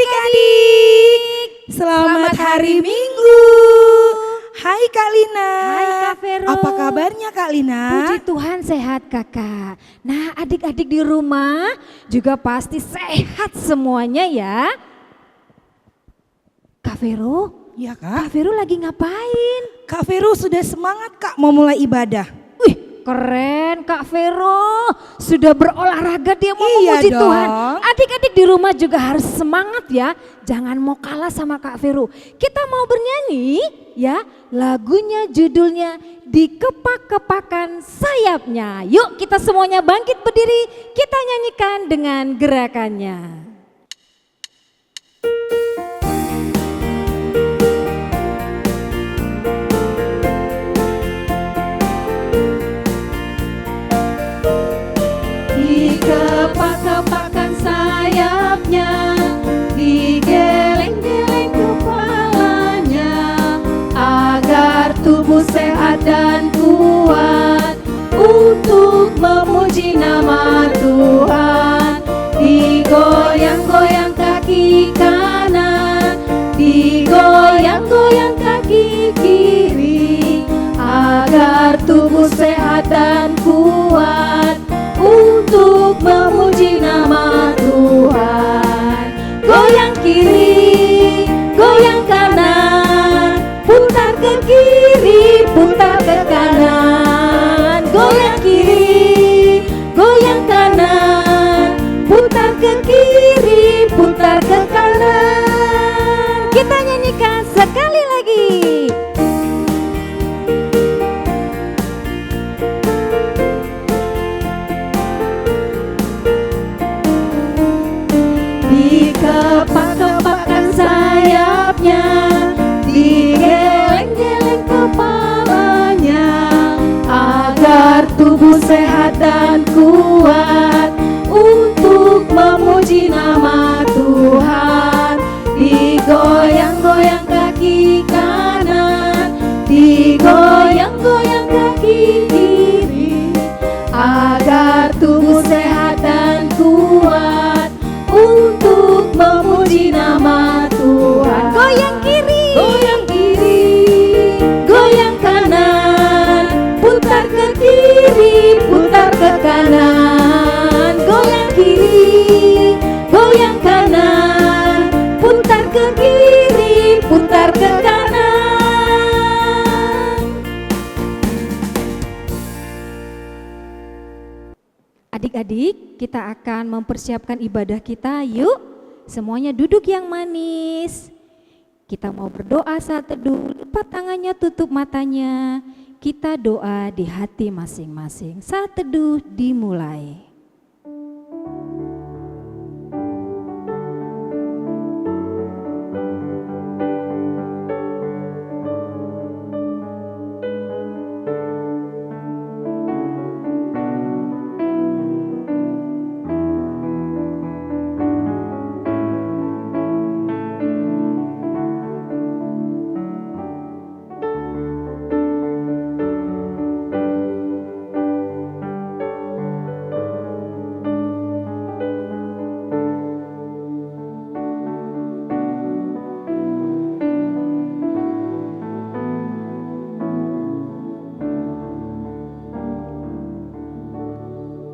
adik-adik, selamat hari Minggu. Hai Kak Lina. Hai Kak Vero. Apa kabarnya Kak Lina? Puji Tuhan sehat kakak. Nah adik-adik di rumah juga pasti sehat semuanya ya. Kak Vero, Ya Kak Kak. Vero lagi ngapain? Kak Vero sudah semangat Kak mau mulai ibadah. Wih keren Kak Vero, sudah berolahraga dia mau Iya memuji dong. Tuhan. Adik-adik di rumah juga harus semangat ya, jangan mau kalah sama Kak Vero. Kita mau bernyanyi ya, lagunya judulnya Dikepak-kepakan Sayapnya. Yuk kita semuanya bangkit berdiri, kita nyanyikan dengan gerakannya. Dikepak-kepakan sayapnya, digeleng-geleng kepalanya, agar tubuh sehat dan kuat untuk memuji nama Tuhan. Digoyang-goyang kaki kanan, digoyang-goyang kaki kiri, agar tubuh sehat dan kuat untuk memuji nama Tuhan. Goyang kiri, goyang kanan, putar ke kiri, putar ke kanan. Goyang kiri, goyang kanan, putar ke kiri, putar ke kanan. Kita nyanyikan sekali lagi. Dikepak-kepakan sayapnya, digeleng-geleng kepalanya, agar tubuh sehat dan kuat untuk memuji nama Tuhan. Digoyang-goyang kaki kanan, digoyang-goyang kaki kiri, agar tubuh sehat dan kuat untuk memuji nama Tuhan. Goyang kiri, goyang kanan, putar ke kiri, putar ke kanan. Goyang kiri, goyang kanan, putar ke kiri, putar ke kanan. Adik-adik, kita akan mempersiapkan ibadah kita. Yuk, semuanya duduk yang manis. Kita mau berdoa saat teduh, lipat tangannya, tutup matanya. Kita doa di hati masing-masing. Saat teduh dimulai.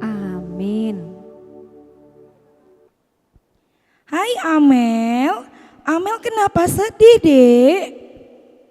Amin. Hai Amel. Amel kenapa sedih Dek?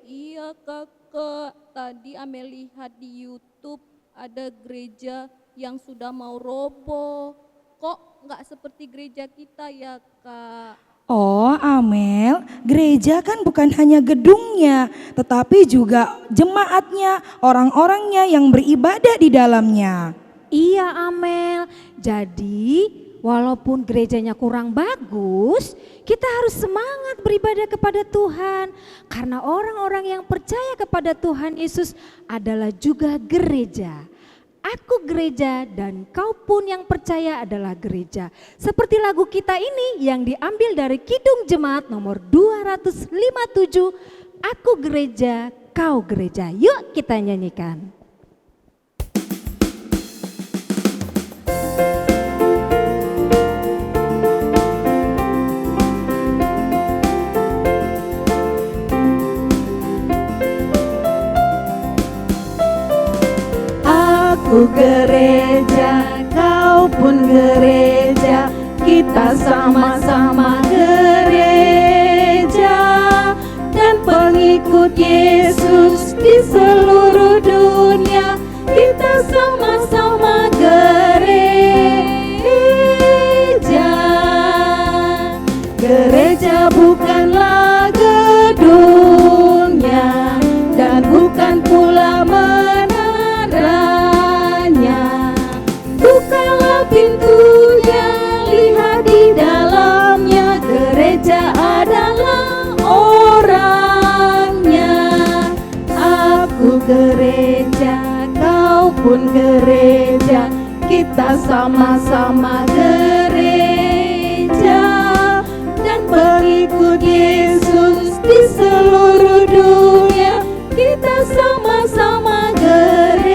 Iya kakak, tadi Amel lihat di YouTube ada gereja yang sudah mau roboh. Kok nggak seperti gereja kita ya kak? Oh Amel, gereja kan bukan hanya gedungnya, tetapi juga jemaatnya, orang-orangnya yang beribadah di dalamnya. Iya Amel, jadi walaupun gerejanya kurang bagus, kita harus semangat beribadah kepada Tuhan. Karena orang-orang yang percaya kepada Tuhan Yesus adalah juga gereja. Aku gereja dan kau pun yang percaya adalah gereja. Seperti lagu kita ini yang diambil dari Kidung Jemaat nomor 257, Aku gereja, kau gereja. Yuk kita nyanyikan. Aku gereja, kau pun gereja, kita sama-sama gereja dan pengikut Yesus di seluruh dunia. Kita sama-sama gereja. Gereja bukanlah gedungnya dan bukan pula menaranya. Bukalah pintunya, lihat di dalamnya. Gereja adalah orangnya. Aku gereja, kau pun gereja, kita sama-sama gereja dan pengikut Yesus di seluruh dunia. Kita sama-sama gereja.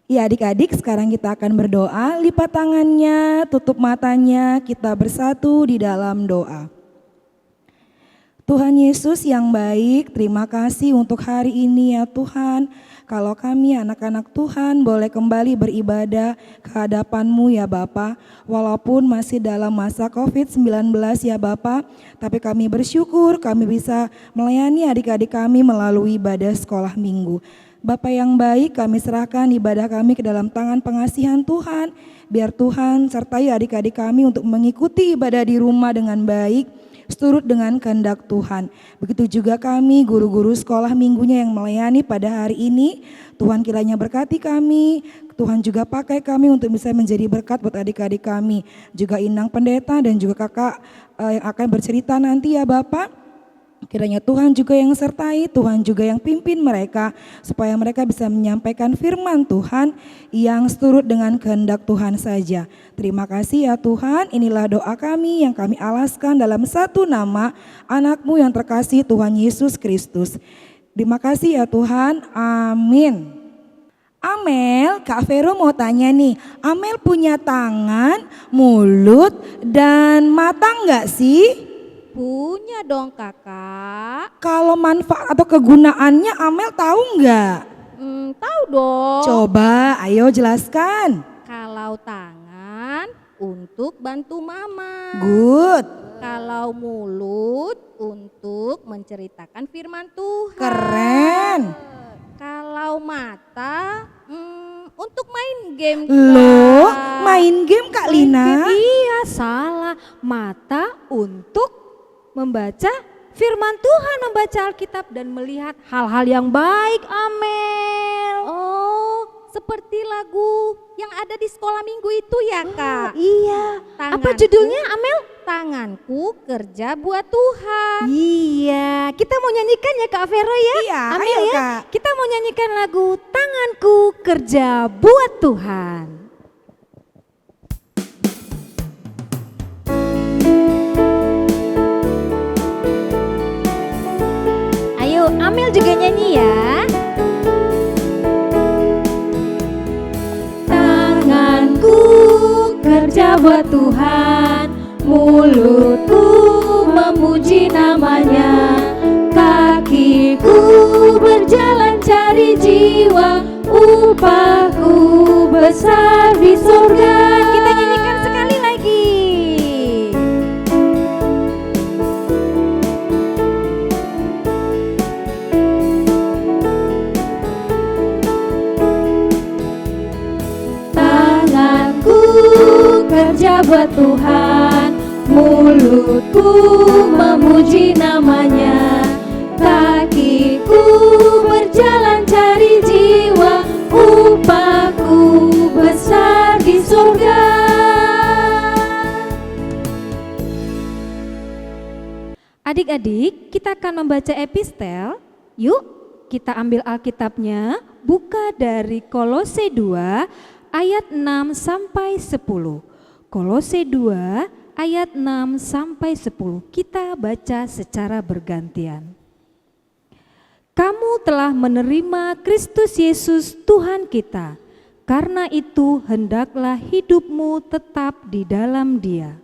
Ya adik-adik, sekarang kita akan berdoa. Lipat tangannya, tutup matanya, kita bersatu di dalam doa. Tuhan Yesus yang baik, terima kasih untuk hari ini ya Tuhan. Kalau kami anak-anak Tuhan boleh kembali beribadah ke hadapan-Mu ya Bapa. Walaupun masih dalam masa COVID-19 ya Bapa, tapi kami bersyukur kami bisa melayani adik-adik kami melalui ibadah sekolah minggu. Bapa yang baik, kami serahkan ibadah kami ke dalam tangan pengasihan Tuhan. Biar Tuhan sertai adik-adik kami untuk mengikuti ibadah di rumah dengan baik, seturut dengan kehendak Tuhan. Begitu juga kami guru-guru sekolah minggunya yang melayani pada hari ini. Tuhan kiranya berkati kami, Tuhan juga pakai kami untuk bisa menjadi berkat buat adik-adik kami. Juga Inang Pendeta dan juga kakak yang akan bercerita nanti ya Bapak. Kiranya Tuhan juga yang sertai, Tuhan juga yang pimpin mereka supaya mereka bisa menyampaikan firman Tuhan yang seturut dengan kehendak Tuhan saja. Terima kasih ya Tuhan, inilah doa kami yang kami alaskan dalam satu nama anak-Mu yang terkasih Tuhan Yesus Kristus. Terima kasih ya Tuhan, amin. Amel, Kak Vero mau tanya nih, Amel punya tangan, mulut, dan mata enggak sih? Punya dong kakak. Kalau manfaat atau kegunaannya Amel tahu nggak? Tahu dong. Coba, ayo jelaskan. Kalau tangan untuk bantu mama. Good. Kalau mulut untuk menceritakan firman Tuhan. Keren. Kalau mata untuk main game. Loh, Kak. main game Kak Lina? Iya, salah. Mata untuk membaca firman Tuhan, membaca Alkitab dan melihat hal-hal yang baik, Amel. Oh, seperti lagu yang ada di sekolah minggu itu ya Kak. Iya. Apa Tanganku- judulnya, Amel? Tanganku kerja buat Tuhan. Iya, kita mau nyanyikan ya Kak Vero ya? Iya, Amel ayo, ya. Kak. Kita mau nyanyikan lagu Tanganku Kerja Buat Tuhan. Ayo, Amel juga nyanyi ya. Tanganku kerja buat Tuhan, mulutku memuji namanya, kakiku berjalan cari jiwa, upahku besar di surga. Kita nyanyikan sekali lagi. Tanganku kerja buat Tuhan, mulutku memuji namanya, kakiku berjalan cari jiwa, upahku besar di surga. Adik-adik, kita akan membaca epistel. Yuk, kita ambil Alkitabnya, buka dari Kolose 2 ayat 6 sampai 10. Kolose 2 ayat 6 sampai 10. Kita baca secara bergantian. Kamu telah menerima Kristus Yesus Tuhan kita. Karena itu hendaklah hidupmu tetap di dalam Dia.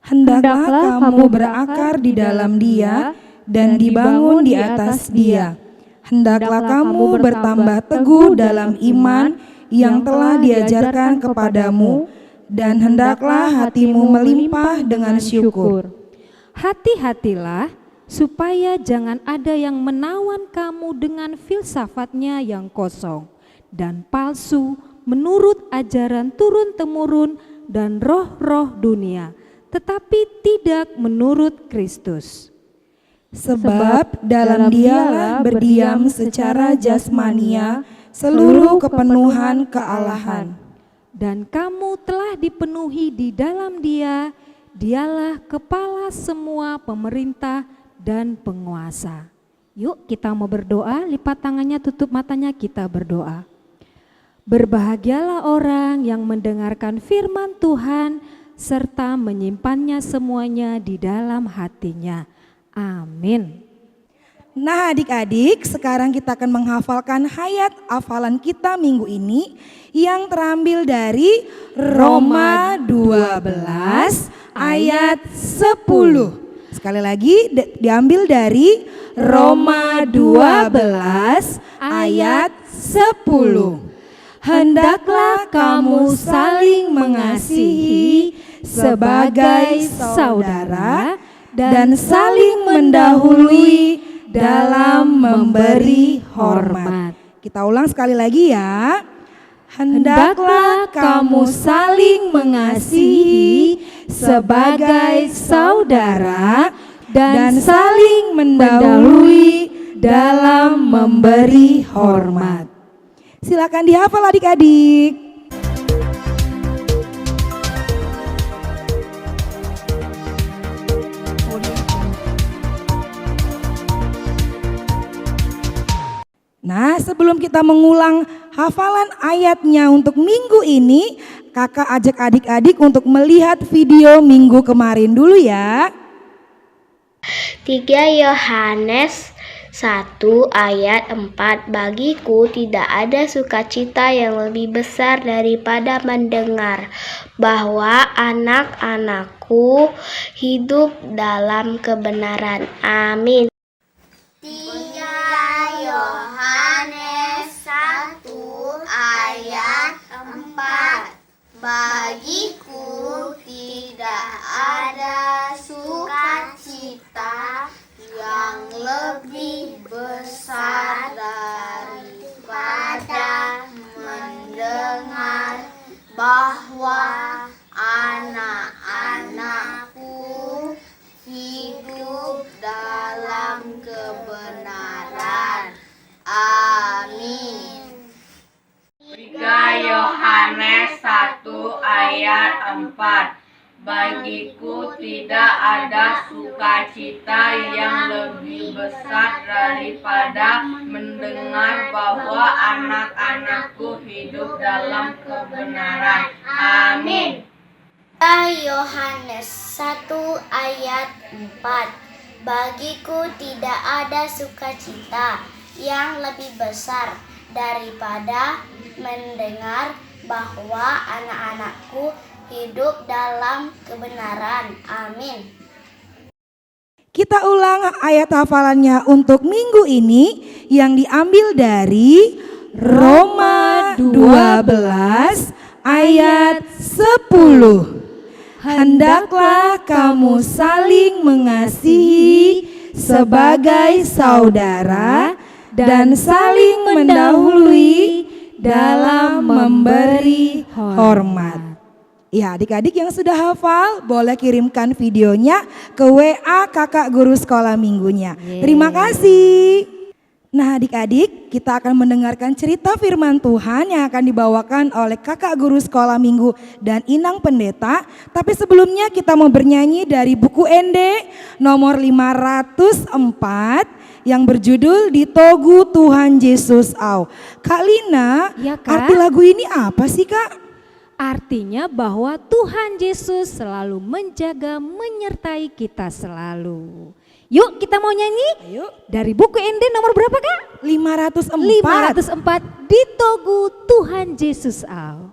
Hendaklah kamu berakar di dalam Dia dan dibangun di atas Dia. Hendaklah kamu bertambah teguh dalam iman yang telah diajarkan kepadamu, dan hendaklah hatimu melimpah dengan syukur. Hati-hatilah supaya jangan ada yang menawan kamu dengan filsafatnya yang kosong dan palsu menurut ajaran turun-temurun dan roh-roh dunia, tetapi tidak menurut Kristus. Sebab dalam Dialah berdiam secara jasmania seluruh kepenuhan kealahan. Dan kamu telah dipenuhi di dalam Dia, Dialah kepala semua pemerintah dan penguasa. Yuk kita mau berdoa, lipat tangannya, tutup matanya, kita berdoa. Berbahagialah orang yang mendengarkan firman Tuhan serta menyimpannya semuanya di dalam hatinya. Amin. Nah adik-adik, sekarang kita akan menghafalkan hayat hafalan kita minggu ini yang terambil dari Roma 12 ayat 10. Sekali lagi diambil dari Roma 12 ayat 10. Hendaklah kamu saling mengasihi sebagai saudara dan saling mendahului dalam memberi hormat. Kita ulang sekali lagi ya. Hendaklah kamu saling mengasihi sebagai saudara dan saling mendahului dalam memberi hormat. Silakan dihafal adik-adik. Nah, sebelum kita mengulang hafalan ayatnya untuk minggu ini, kakak ajak adik-adik untuk melihat video minggu kemarin dulu ya. 3 Yohanes 1 ayat 4. Bagiku tidak ada sukacita yang lebih besar daripada mendengar bahwa anak-anakku hidup dalam kebenaran. Amin. 3 Yohanes 1 ayat 4. Bagiku tidak ada sukacita yang lebih besar daripada mendengar bahwa anak-anakku hidup dalam kebenaran. Amin. 3 Yohanes 1 ayat 4. Bagiku tidak ada sukacita yang lebih besar daripada mendengar bahwa anak-anakku hidup dalam kebenaran. Amin. 3 Yohanes 1 ayat 4. Bagiku tidak ada sukacita yang lebih besar daripada mendengar bahwa anak-anakku hidup dalam kebenaran. Amin. Kita ulang ayat hafalannya untuk minggu ini yang diambil dari Roma 12 ayat 10. Hendaklah kamu saling mengasihi sebagai saudara dan saling mendahului dalam memberi hormat. Ya, adik-adik yang sudah hafal boleh kirimkan videonya ke WA kakak guru sekolah minggunya. Terima kasih. Nah adik-adik, kita akan mendengarkan cerita firman Tuhan yang akan dibawakan oleh kakak guru sekolah minggu dan Inang Pendeta. Tapi sebelumnya kita mau bernyanyi dari buku ND nomor 504 yang berjudul Di Togu Tuhan Yesus Au. Kak Lina, Ya, Kak? arti lagu ini apa sih Kak? Artinya bahwa Tuhan Yesus selalu menjaga, menyertai kita selalu. Yuk kita mau nyanyi. Ayo. Dari buku ND nomor berapa Kak? 504. 504. Di Togu Tuhan Yesus Au.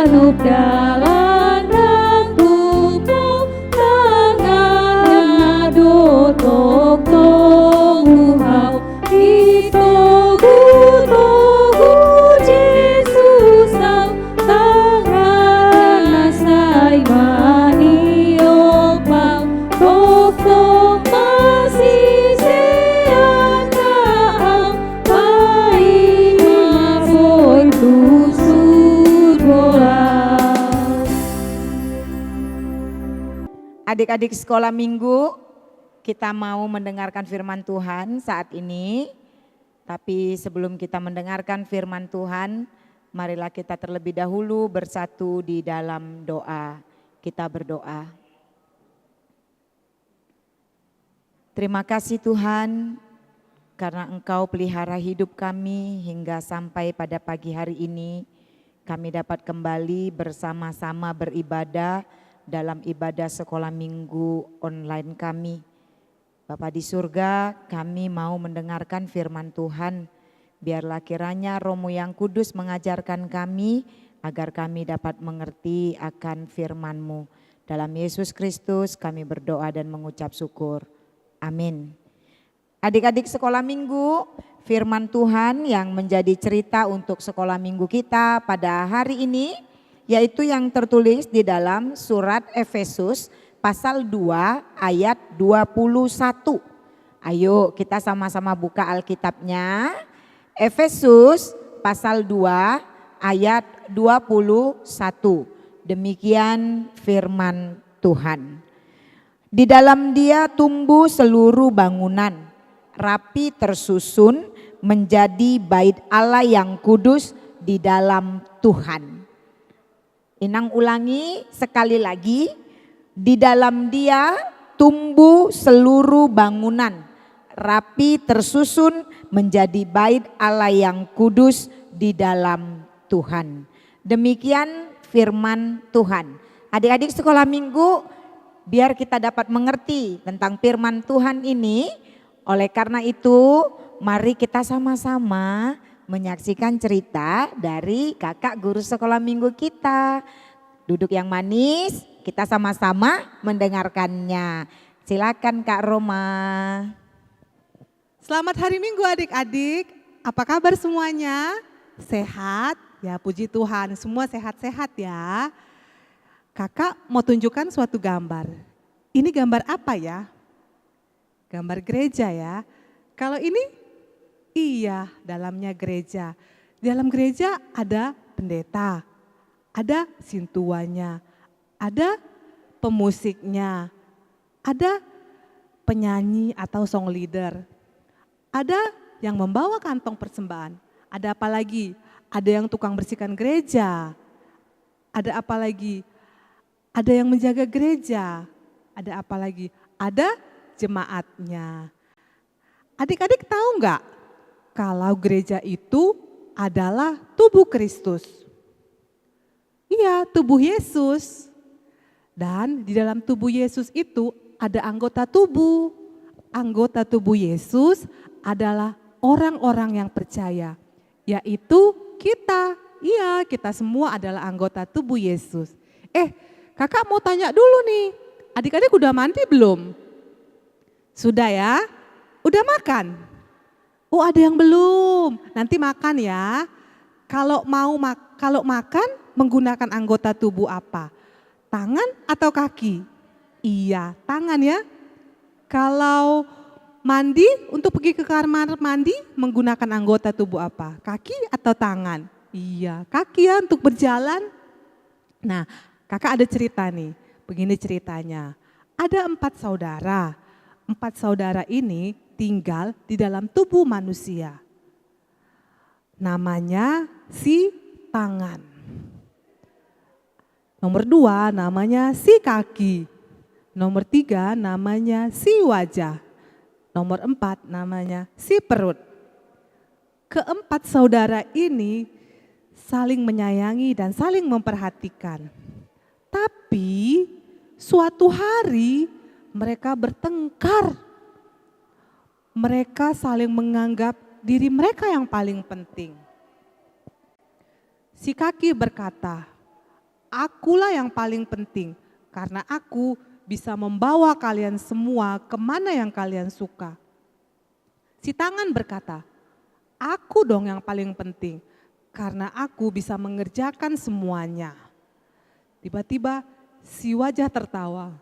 Manup dalan tumpuk tangannya dotok toguhau itogu togu Jesusau tangan nasai maniopau toko masih sean kaau pai maboi tusur bola. Adik-adik sekolah minggu, kita mau mendengarkan firman Tuhan saat ini. Tapi sebelum kita mendengarkan firman Tuhan, marilah kita terlebih dahulu bersatu di dalam doa. Kita berdoa. Terima kasih Tuhan, karena Engkau pelihara hidup kami hingga sampai pada pagi hari ini. Kami dapat kembali bersama-sama beribadah dalam ibadah sekolah minggu online kami. Bapa di surga, kami mau mendengarkan firman Tuhan. Biarlah kiranya Roh-Mu yang kudus mengajarkan kami agar kami dapat mengerti akan firman-Mu. Dalam Yesus Kristus kami berdoa dan mengucap syukur. Amin. Adik-adik sekolah minggu, firman Tuhan yang menjadi cerita untuk sekolah minggu kita pada hari ini, yaitu yang tertulis di dalam surat Efesus pasal 2 ayat 21. Ayo kita sama-sama buka Alkitabnya. Efesus pasal 2 ayat 21. Demikian firman Tuhan. Di dalam Dia tumbuh seluruh bangunan, rapi tersusun menjadi bait Allah yang kudus di dalam Tuhan. Inang ulangi sekali lagi, di dalam Dia tumbuh seluruh bangunan, rapi tersusun menjadi bait Allah yang kudus di dalam Tuhan. Demikian firman Tuhan. Adik-adik sekolah minggu, biar kita dapat mengerti tentang firman Tuhan ini, oleh karena itu mari kita sama-sama menyaksikan cerita dari kakak guru sekolah minggu kita. Duduk yang manis, kita sama-sama mendengarkannya. Silakan Kak Roma. Selamat hari Minggu adik-adik. Apa kabar semuanya? Sehat? Ya puji Tuhan, semua sehat-sehat ya. Kakak mau tunjukkan suatu gambar. Ini gambar apa ya? Gambar gereja ya. Kalau ini iya, dalamnya gereja. Di dalam gereja ada pendeta, ada sintuanya, ada pemusiknya, ada penyanyi atau song leader, ada yang membawa kantong persembahan, ada apa lagi? Ada yang tukang bersihkan gereja, ada apa lagi? Ada yang menjaga gereja, ada apa lagi? Ada jemaatnya. Adik-adik tahu nggak? Kalau gereja itu adalah tubuh Kristus. Iya, tubuh Yesus. Dan di dalam tubuh Yesus itu ada anggota tubuh. Anggota tubuh Yesus adalah orang-orang yang percaya, yaitu kita. Iya, kita semua adalah anggota tubuh Yesus. Kakak mau tanya dulu nih, adik-adik udah mandi belum? Sudah ya? Udah makan? Oh ada yang belum, nanti makan ya. Kalau makan menggunakan anggota tubuh apa? Tangan atau kaki? Iya, tangan ya. Kalau mandi, untuk pergi ke kamar mandi menggunakan anggota tubuh apa? Kaki atau tangan? Iya, kaki ya untuk berjalan. Nah, kakak ada cerita nih, begini ceritanya. Ada 4 saudara. 4 saudara ini tinggal di dalam tubuh manusia. Namanya si tangan. Nomor 2 namanya si kaki. Nomor 3 namanya si wajah. Nomor 4 namanya si perut. Keempat saudara ini saling menyayangi dan saling memperhatikan. Tapi suatu hari mereka bertengkar. Mereka saling menganggap diri mereka yang paling penting. Si kaki berkata, akulah yang paling penting karena aku bisa membawa kalian semua kemana yang kalian suka. Si tangan berkata, aku dong yang paling penting karena aku bisa mengerjakan semuanya. Tiba-tiba si wajah tertawa.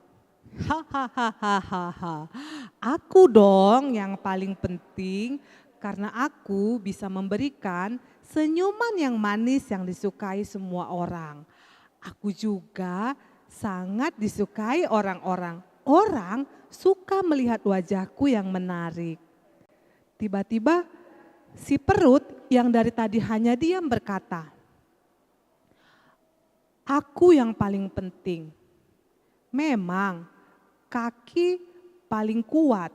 Hahaha, aku dong yang paling penting karena aku bisa memberikan senyuman yang manis yang disukai semua orang. Aku juga sangat disukai orang-orang. Orang suka melihat wajahku yang menarik. Tiba-tiba si perut yang dari tadi hanya diam berkata, aku yang paling penting. Memang kaki paling kuat,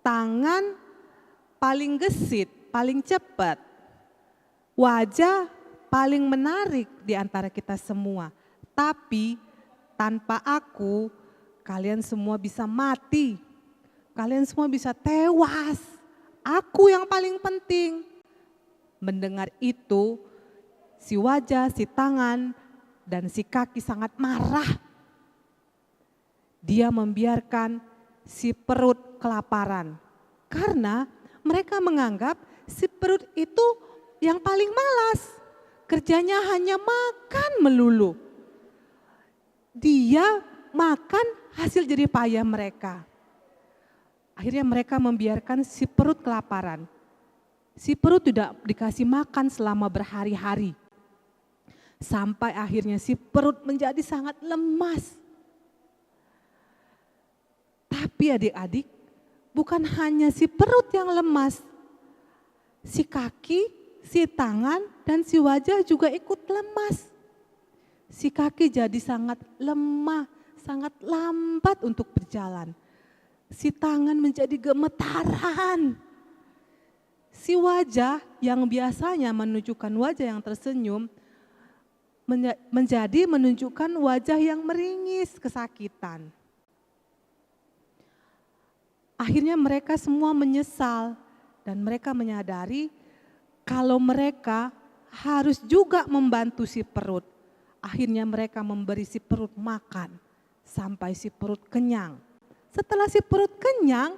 tangan paling gesit, paling cepat, wajah paling menarik di antara kita semua. Tapi tanpa aku, kalian semua bisa mati. Kalian semua bisa tewas. Aku yang paling penting. Mendengar itu, si wajah, si tangan, dan si kaki sangat marah. Dia membiarkan si perut kelaparan. Karena mereka menganggap si perut itu yang paling malas. Kerjanya hanya makan melulu. Dia makan hasil jerih payah mereka. Akhirnya mereka membiarkan si perut kelaparan. Si perut tidak dikasih makan selama berhari-hari. Sampai akhirnya si perut menjadi sangat lemas. Tapi adik-adik, bukan hanya si perut yang lemas. Si kaki, si tangan, dan si wajah juga ikut lemas. Si kaki jadi sangat lemah, sangat lambat untuk berjalan. Si tangan menjadi gemetaran. Si wajah yang biasanya menunjukkan wajah yang tersenyum, menjadi menunjukkan wajah yang meringis kesakitan. Akhirnya mereka semua menyesal dan mereka menyadari kalau mereka harus juga membantu si perut. Akhirnya mereka memberi si perut makan sampai si perut kenyang. Setelah si perut kenyang,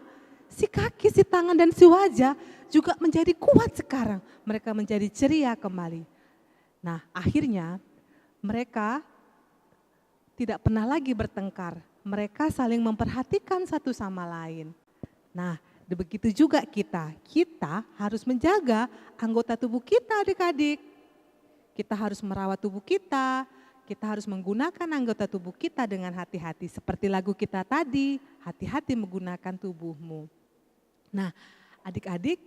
si kaki, si tangan, dan si wajah juga menjadi kuat sekarang. Mereka menjadi ceria kembali. Nah, akhirnya mereka tidak pernah lagi bertengkar. Mereka saling memperhatikan satu sama lain. Nah, begitu juga kita harus menjaga anggota tubuh kita adik-adik. Kita harus merawat tubuh kita harus menggunakan anggota tubuh kita dengan hati-hati. Seperti lagu kita tadi, hati-hati menggunakan tubuhmu. Nah, adik-adik,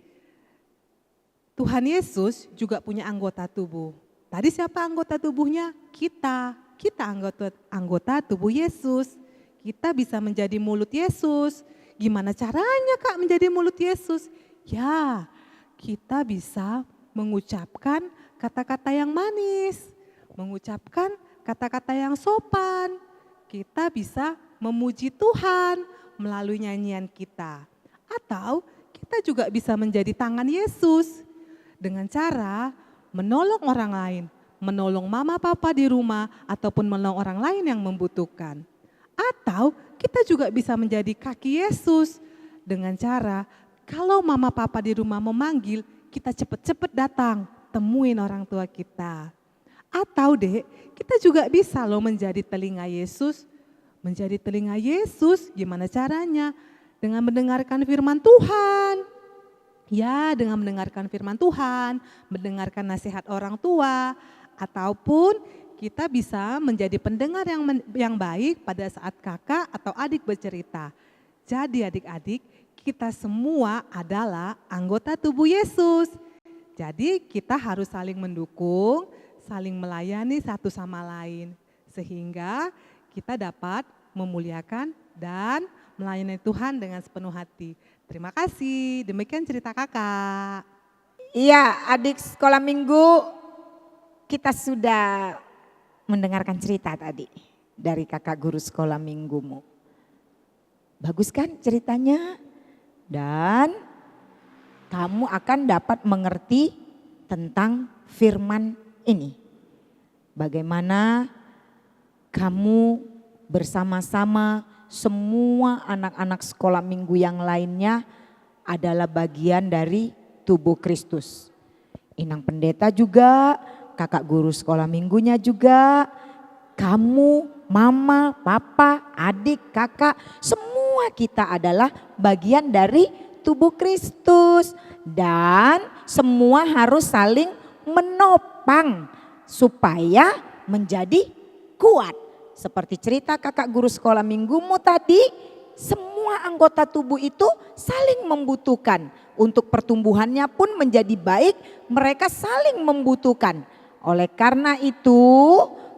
Tuhan Yesus juga punya anggota tubuh. Tadi siapa anggota tubuhnya? Kita anggota tubuh Yesus. Kita bisa menjadi mulut Yesus. Gimana caranya Kak menjadi mulut Yesus? Ya, kita bisa mengucapkan kata-kata yang manis, mengucapkan kata-kata yang sopan. Kita bisa memuji Tuhan melalui nyanyian kita. Atau kita juga bisa menjadi tangan Yesus dengan cara menolong orang lain, menolong mama papa di rumah ataupun menolong orang lain yang membutuhkan. Atau kita juga bisa menjadi kaki Yesus dengan cara kalau mama papa di rumah memanggil, kita cepat-cepat datang, temuin orang tua kita. Atau kita juga bisa loh menjadi telinga Yesus. Menjadi telinga Yesus gimana caranya? Dengan mendengarkan firman Tuhan. Ya, dengan mendengarkan firman Tuhan, mendengarkan nasihat orang tua, ataupun kita bisa menjadi pendengar yang baik pada saat kakak atau adik bercerita. Jadi adik-adik, kita semua adalah anggota tubuh Yesus. Jadi kita harus saling mendukung, saling melayani satu sama lain. Sehingga kita dapat memuliakan dan melayani Tuhan dengan sepenuh hati. Terima kasih, demikian cerita kakak. Iya, adik sekolah minggu, kita sudah mendengarkan cerita tadi dari kakak guru sekolah minggumu. Bagus kan ceritanya? Dan kamu akan dapat mengerti tentang firman ini. bagaimana kamu bersama-sama semua anak-anak sekolah minggu yang lainnya adalah bagian dari tubuh Kristus. Inang pendeta juga, kakak guru sekolah minggunya juga, kamu, mama, papa, adik, kakak, semua kita adalah bagian dari tubuh Kristus. Dan semua harus saling menopang supaya menjadi kuat. Seperti cerita kakak guru sekolah minggumu tadi, semua anggota tubuh itu saling membutuhkan. Untuk pertumbuhannya pun menjadi baik, mereka saling membutuhkan. Oleh karena itu,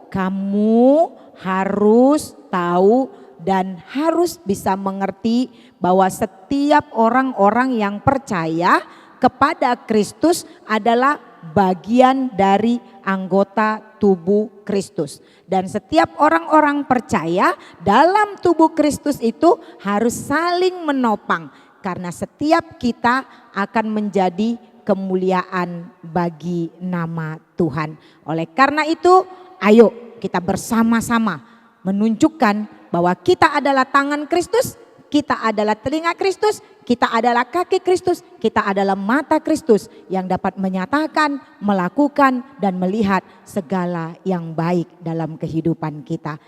kamu harus tahu dan harus bisa mengerti bahwa setiap orang-orang yang percaya kepada Kristus adalah bagian dari anggota tubuh Kristus. Dan setiap orang-orang percaya dalam tubuh Kristus itu harus saling menopang. Karena setiap kita akan menjadi kemuliaan bagi nama Tuhan. Oleh karena itu, ayo kita bersama-sama menunjukkan bahwa kita adalah tangan Kristus, kita adalah telinga Kristus, kita adalah kaki Kristus, kita adalah mata Kristus yang dapat menyatakan, melakukan dan melihat segala yang baik dalam kehidupan kita.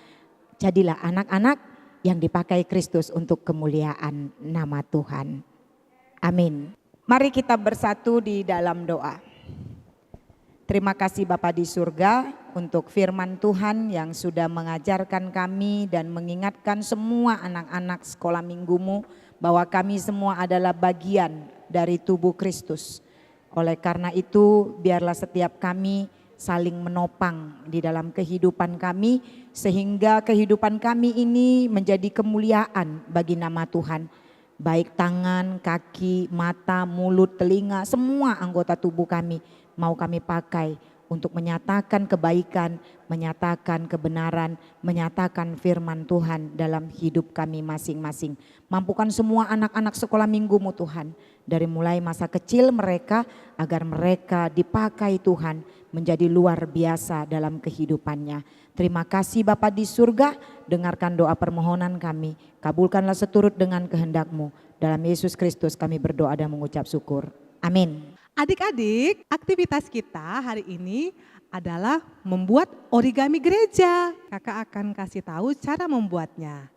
Jadilah anak-anak yang dipakai Kristus untuk kemuliaan nama Tuhan. Amin. Mari kita bersatu di dalam doa. Terima kasih Bapa di surga untuk firman Tuhan yang sudah mengajarkan kami dan mengingatkan semua anak-anak sekolah minggumu bahwa kami semua adalah bagian dari tubuh Kristus. Oleh karena itu biarlah setiap kami saling menopang di dalam kehidupan kami sehingga kehidupan kami ini menjadi kemuliaan bagi nama Tuhan. Baik tangan, kaki, mata, mulut, telinga, semua anggota tubuh kami mau kami pakai untuk menyatakan kebaikan, menyatakan kebenaran, menyatakan firman Tuhan dalam hidup kami masing-masing. Mampukan semua anak-anak sekolah minggumu Tuhan, dari mulai masa kecil mereka agar mereka dipakai Tuhan menjadi luar biasa dalam kehidupannya. Terima kasih Bapa di surga, dengarkan doa permohonan kami, kabulkanlah seturut dengan kehendak-Mu. Dalam Yesus Kristus kami berdoa dan mengucap syukur. Amin. Adik-adik, aktivitas kita hari ini adalah membuat origami gereja. Kakak akan kasih tahu cara membuatnya.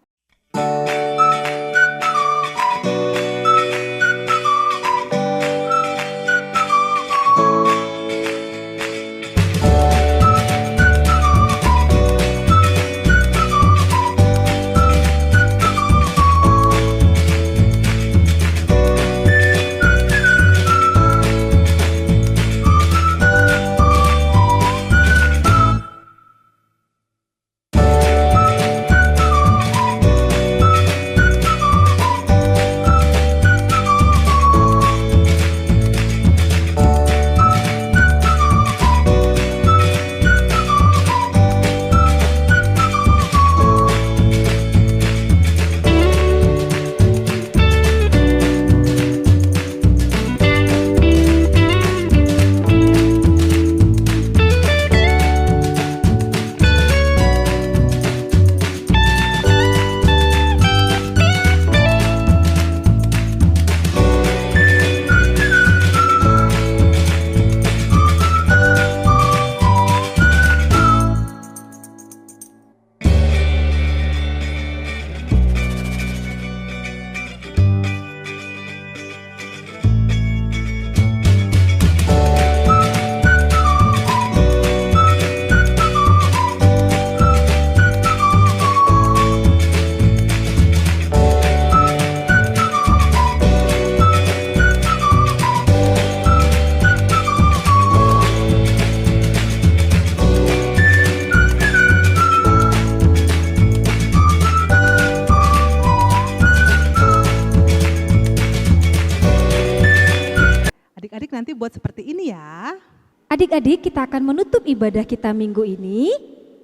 Adik-adik nanti buat seperti ini ya. Adik-adik, kita akan menutup ibadah kita minggu ini.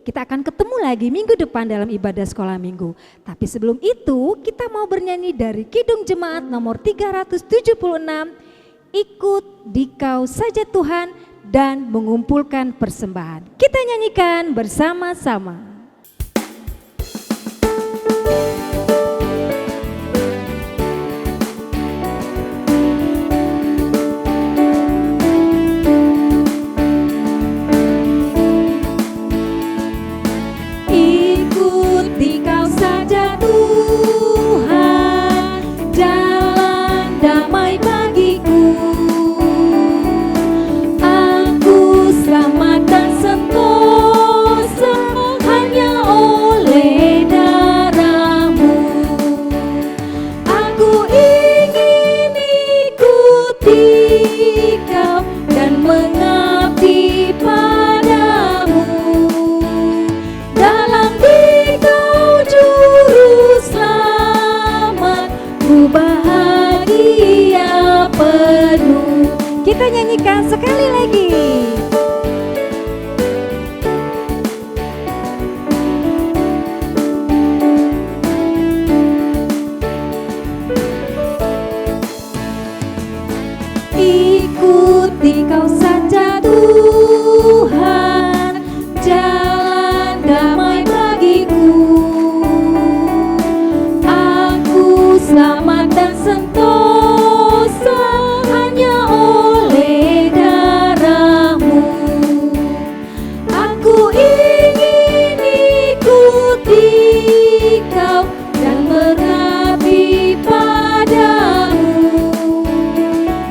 Kita akan ketemu lagi minggu depan dalam ibadah sekolah minggu. Tapi sebelum itu kita mau bernyanyi dari Kidung Jemaat nomor 376, Ikut Dikau Saja Tuhan, dan mengumpulkan persembahan. Kita nyanyikan bersama-sama. Ikuti kau saja Tuhan, jalan damai bagiku. Aku selamat dan sentosa hanya oleh darah-Mu. Aku ingin ikuti kau dan mengabdi padamu. Dalam Dikau juru selamat, ku bahagia penuh. Kita nyanyikan sekali lagi. Ikuti kau saja Tuhan, jalan damai bagiku. Aku selamat dan sentosa hanya oleh darah-Mu. Aku ingin ikuti kau dan mengabdi padamu.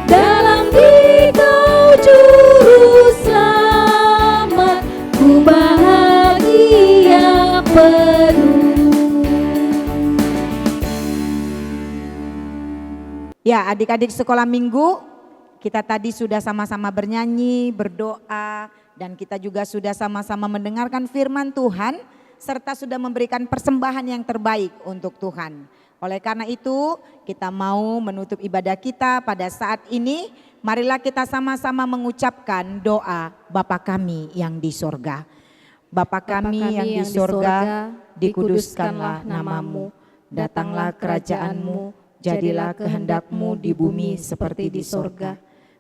Dalam Dikau juru selamat, ku bahagia penuh. Ya, adik-adik sekolah minggu, kita tadi sudah sama-sama bernyanyi, berdoa, dan kita juga sudah sama-sama mendengarkan firman Tuhan, serta sudah memberikan persembahan yang terbaik untuk Tuhan. Oleh karena itu, kita mau menutup ibadah kita pada saat ini. Marilah kita sama-sama mengucapkan doa Bapa kami yang di sorga. Bapa kami yang di sorga, dikuduskanlah namamu, datanglah kerajaan-Mu, jadilah kehendak-Mu di bumi seperti di sorga.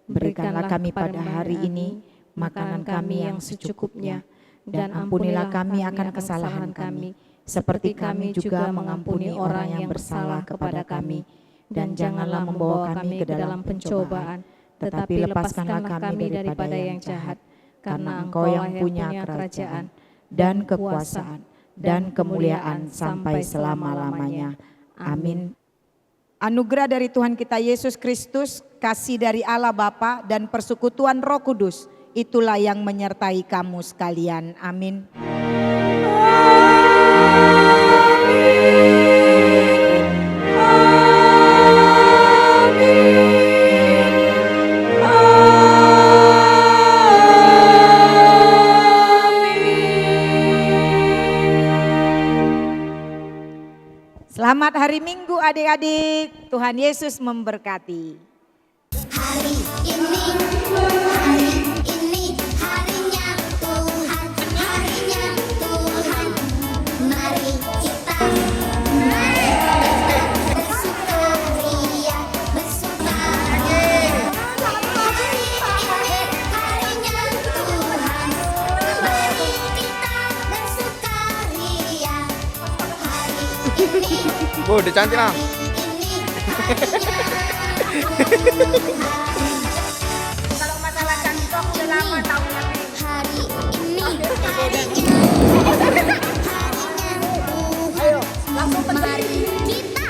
Berikanlah kami pada hari ini makanan kami yang secukupnya, dan ampunilah kami akan kesalahan kami, seperti kami juga mengampuni orang yang bersalah kepada kami. Dan janganlah membawa kami ke dalam pencobaan, tetapi lepaskanlah kami daripada yang jahat. Karena Engkau yang punya kerajaan, dan kekuasaan, dan kemuliaan sampai selama-lamanya. Amin. Anugerah dari Tuhan kita Yesus Kristus, kasih dari Allah Bapa, dan persekutuan Roh Kudus, itulah yang menyertai kamu sekalian. Amin. Selamat hari Minggu adik-adik, Tuhan Yesus memberkati. Hari ini harinya Tuhan, mari kita bersukaria, Hari ini harinya Tuhan, mari kita bersukaria. Hari ini Oh, udah cantik lah. Kalau masalah cantik aku udah lama tahu nanti. Hari ini Ayo, langsung mari kita